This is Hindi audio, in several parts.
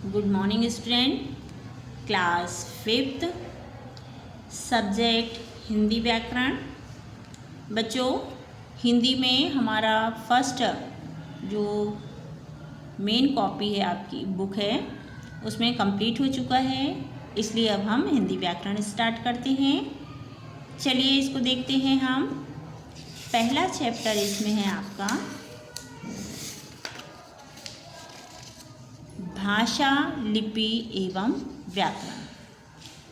Good morning student. Class 5th, subject Hindi व्याकरण। बच्चों, हिंदी में हमारा फर्स्ट जो मेन कॉपी है, आपकी बुक है, उसमें कंप्लीट हो चुका है। इसलिए अब हम हिंदी व्याकरण स्टार्ट करते हैं। चलिए इसको देखते हैं हम। पहला चैप्टर इसमें है आपका भाषा, लिपि एवं व्याकरण।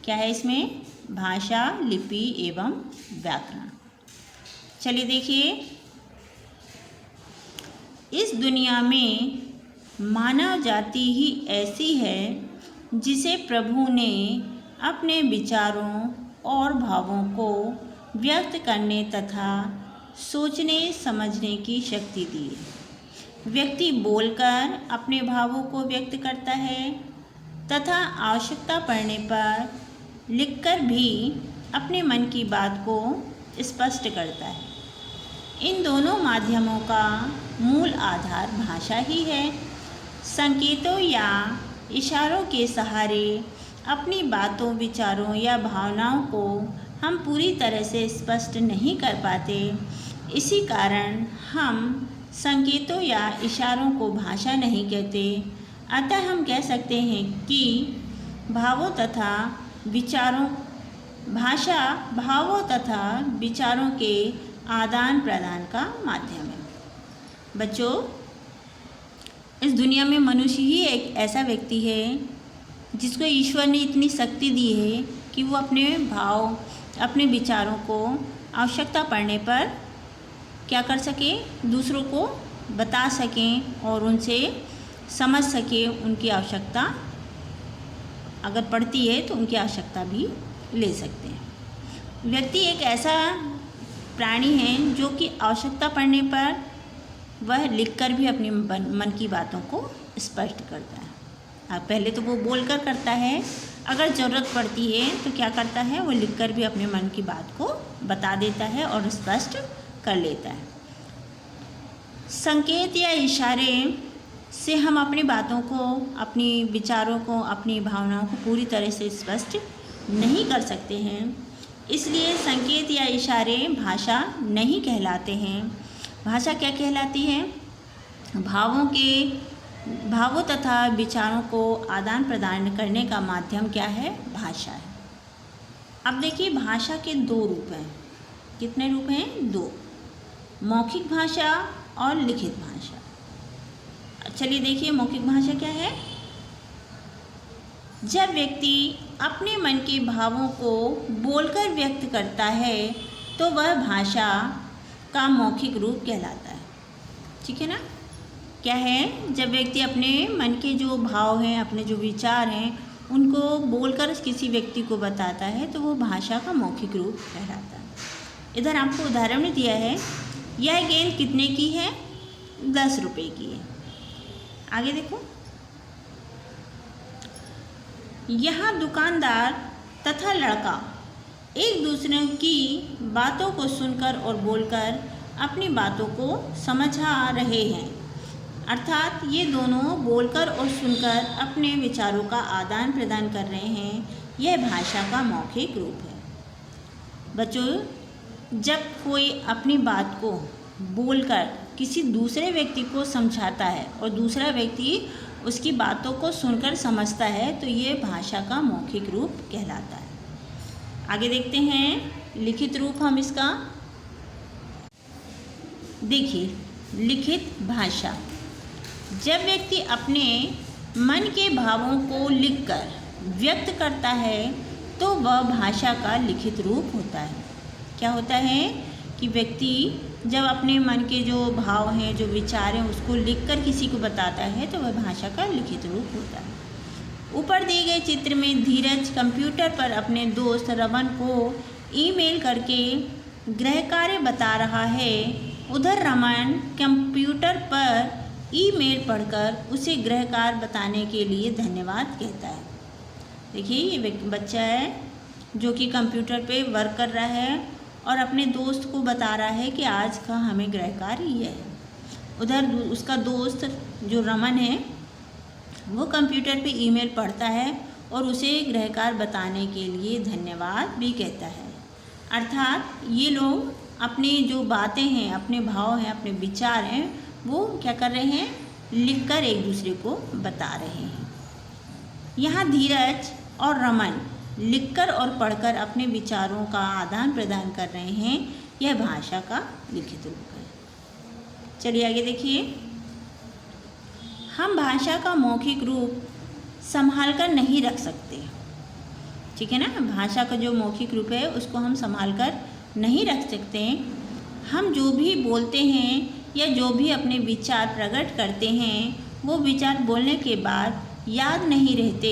क्या है इसमें? भाषा, लिपि एवं व्याकरण। चलिए देखिए, इस दुनिया में मानव जाति ही ऐसी है जिसे प्रभु ने अपने विचारों और भावों को व्यक्त करने तथा सोचने समझने की शक्ति दी है। व्यक्ति बोलकर अपने भावों को व्यक्त करता है तथा आवश्यकता पड़ने पर लिखकर भी अपने मन की बात को स्पष्ट करता है। इन दोनों माध्यमों का मूल आधार भाषा ही है। संकेतों या इशारों के सहारे अपनी बातों, विचारों या भावनाओं को हम पूरी तरह से स्पष्ट नहीं कर पाते। इसी कारण हम संकेतों या इशारों को भाषा नहीं कहते। अतः हम कह सकते हैं कि भावों तथा विचारों भाषा भावों तथा विचारों के आदान प्रदान का माध्यम है। बच्चों, इस दुनिया में मनुष्य ही एक ऐसा व्यक्ति है जिसको ईश्वर ने इतनी शक्ति दी है कि वो अपने भाव, अपने विचारों को आवश्यकता पड़ने पर क्या कर सके, दूसरों को बता सकें और उनसे समझ सके। उनकी आवश्यकता अगर पड़ती है तो उनकी आवश्यकता भी ले सकते हैं। व्यक्ति एक ऐसा प्राणी है जो कि आवश्यकता पड़ने पर वह लिखकर भी अपनी मन की बातों को स्पष्ट करता है। पहले तो वो बोलकर करता है, अगर ज़रूरत पड़ती है तो क्या करता है, वो लिखकर भी अपने मन की बात को बता देता है और स्पष्ट कर लेता है। संकेत या इशारे से हम अपनी बातों को, अपनी विचारों को, अपनी भावनाओं को पूरी तरह से स्पष्ट नहीं कर सकते हैं। इसलिए संकेत या इशारे भाषा नहीं कहलाते हैं। भाषा क्या कहलाती है? भावों तथा विचारों को आदान प्रदान करने का माध्यम क्या है? भाषा है। अब देखिए, भाषा के दो रूप हैं। कितने रूप हैं? दो, मौखिक भाषा और लिखित भाषा। चलिए देखिए, मौखिक भाषा क्या है? जब व्यक्ति अपने मन के भावों को बोलकर व्यक्त करता है तो वह भाषा का मौखिक रूप कहलाता है। ठीक है ना? क्या है? जब व्यक्ति अपने मन के जो भाव हैं, अपने जो विचार हैं, उनको बोलकर किसी व्यक्ति को बताता है तो वो भाषा का मौखिक रूप कहलाता है। इधर आपको उदाहरण में दिया है, यह गेंद कितने की है? 10 रुपये की है। आगे देखो, यहाँ दुकानदार तथा लड़का एक दूसरे की बातों को सुनकर और बोलकर अपनी बातों को समझा रहे हैं। अर्थात ये दोनों बोलकर और सुनकर अपने विचारों का आदान प्रदान कर रहे हैं। यह भाषा का मौखिक रूप है। बच्चों, जब कोई अपनी बात को बोलकर किसी दूसरे व्यक्ति को समझाता है और दूसरा व्यक्ति उसकी बातों को सुनकर समझता है तो ये भाषा का मौखिक रूप कहलाता है। आगे देखते हैं लिखित रूप हम इसका। देखिए, लिखित भाषा, जब व्यक्ति अपने मन के भावों को लिखकर व्यक्त करता है तो वह भाषा का लिखित रूप होता है। क्या होता है कि व्यक्ति जब अपने मन के जो भाव हैं, जो विचार हैं, उसको लिखकर किसी को बताता है तो वह भाषा का लिखित रूप होता है। ऊपर दिए गए चित्र में धीरज कंप्यूटर पर अपने दोस्त रमन को ईमेल करके गृह कार्य बता रहा है। उधर रमन कंप्यूटर पर ईमेल पढ़कर उसे गृह कार्य बताने के लिए धन्यवाद कहता है। देखिए, ये बच्चा है जो कि कंप्यूटर पे वर्क कर रहा है और अपने दोस्त को बता रहा है कि आज का हमें गृह कार्य ये है। उधर उसका दोस्त जो रमन है वो कंप्यूटर पे ईमेल पढ़ता है और उसे गृहकार बताने के लिए धन्यवाद भी कहता है। अर्थात ये लोग अपने जो बातें हैं, अपने भाव हैं, अपने विचार हैं, वो क्या कर रहे हैं, लिखकर एक दूसरे को बता रहे हैं। यहाँ धीरज और रमन लिखकर और पढ़कर अपने विचारों का आदान प्रदान कर रहे हैं। यह भाषा का लिखित रूप है। चलिए आगे देखिए। हम भाषा का मौखिक रूप संभाल कर नहीं रख सकते, ठीक है ना। भाषा का जो मौखिक रूप है उसको हम संभाल कर नहीं रख सकते। हम जो भी बोलते हैं या जो भी अपने विचार प्रकट करते हैं वो विचार बोलने के बाद याद नहीं रहते।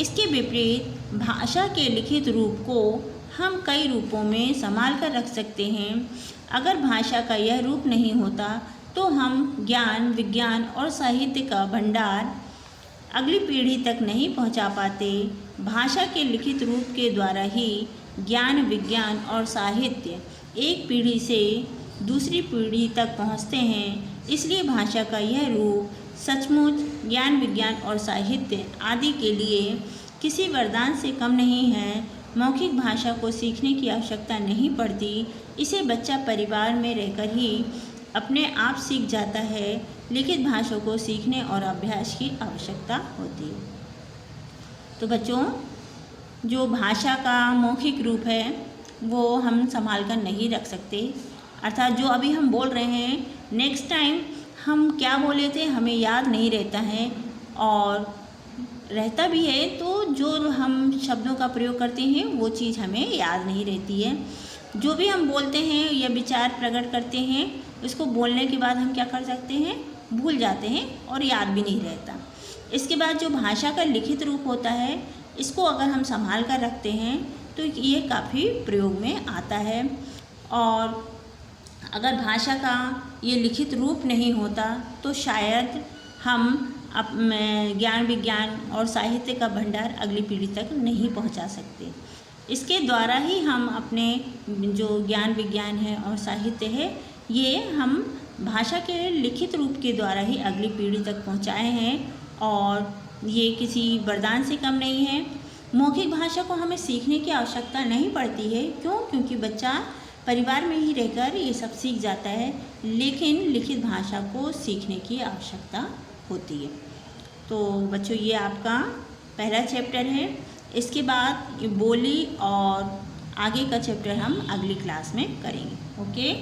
इसके विपरीत भाषा के लिखित रूप को हम कई रूपों में संभाल कर रख सकते हैं। अगर भाषा का यह रूप नहीं होता तो हम ज्ञान, विज्ञान और साहित्य का भंडार अगली पीढ़ी तक नहीं पहुंचा पाते। भाषा के लिखित रूप के द्वारा ही ज्ञान, विज्ञान और साहित्य एक पीढ़ी से दूसरी पीढ़ी तक पहुंचते हैं। इसलिए भाषा का यह रूप सचमुच ज्ञान, विज्ञान और साहित्य आदि के लिए किसी वरदान से कम नहीं है। मौखिक भाषा को सीखने की आवश्यकता नहीं पड़ती। इसे बच्चा परिवार में रहकर ही अपने आप सीख जाता है। लिखित भाषा को सीखने और अभ्यास की आवश्यकता होती है। तो बच्चों, जो भाषा का मौखिक रूप है वो हम संभाल कर नहीं रख सकते। अर्थात जो अभी हम बोल रहे हैं, नेक्स्ट टाइम हम क्या बोले थे हमें याद नहीं रहता है, और रहता भी है तो जो हम शब्दों का प्रयोग करते हैं वो चीज़ हमें याद नहीं रहती है। जो भी हम बोलते हैं या विचार प्रकट करते हैं उसको बोलने के बाद हम क्या कर सकते हैं, भूल जाते हैं और याद भी नहीं रहता। इसके बाद जो भाषा का लिखित रूप होता है इसको अगर हम संभाल कर रखते हैं तो ये काफ़ी प्रयोग में आता है। और अगर भाषा का ये लिखित रूप नहीं होता तो शायद हम ज्ञान, विज्ञान और साहित्य का भंडार अगली पीढ़ी तक नहीं पहुंचा सकते। इसके द्वारा ही हम अपने जो ज्ञान, विज्ञान है और साहित्य है ये हम भाषा के लिखित रूप के द्वारा ही अगली पीढ़ी तक पहुंचाए हैं, और ये किसी वरदान से कम नहीं है। मौखिक भाषा को हमें सीखने की आवश्यकता नहीं पड़ती है। क्यों? क्योंकि बच्चा परिवार में ही रहकर ये सब सीख जाता है, लेकिन लिखित भाषा को सीखने की आवश्यकता होती है। तो बच्चों, ये आपका पहला चैप्टर है। इसके बाद ये बोली और आगे का चैप्टर हम अगली क्लास में करेंगे। ओके।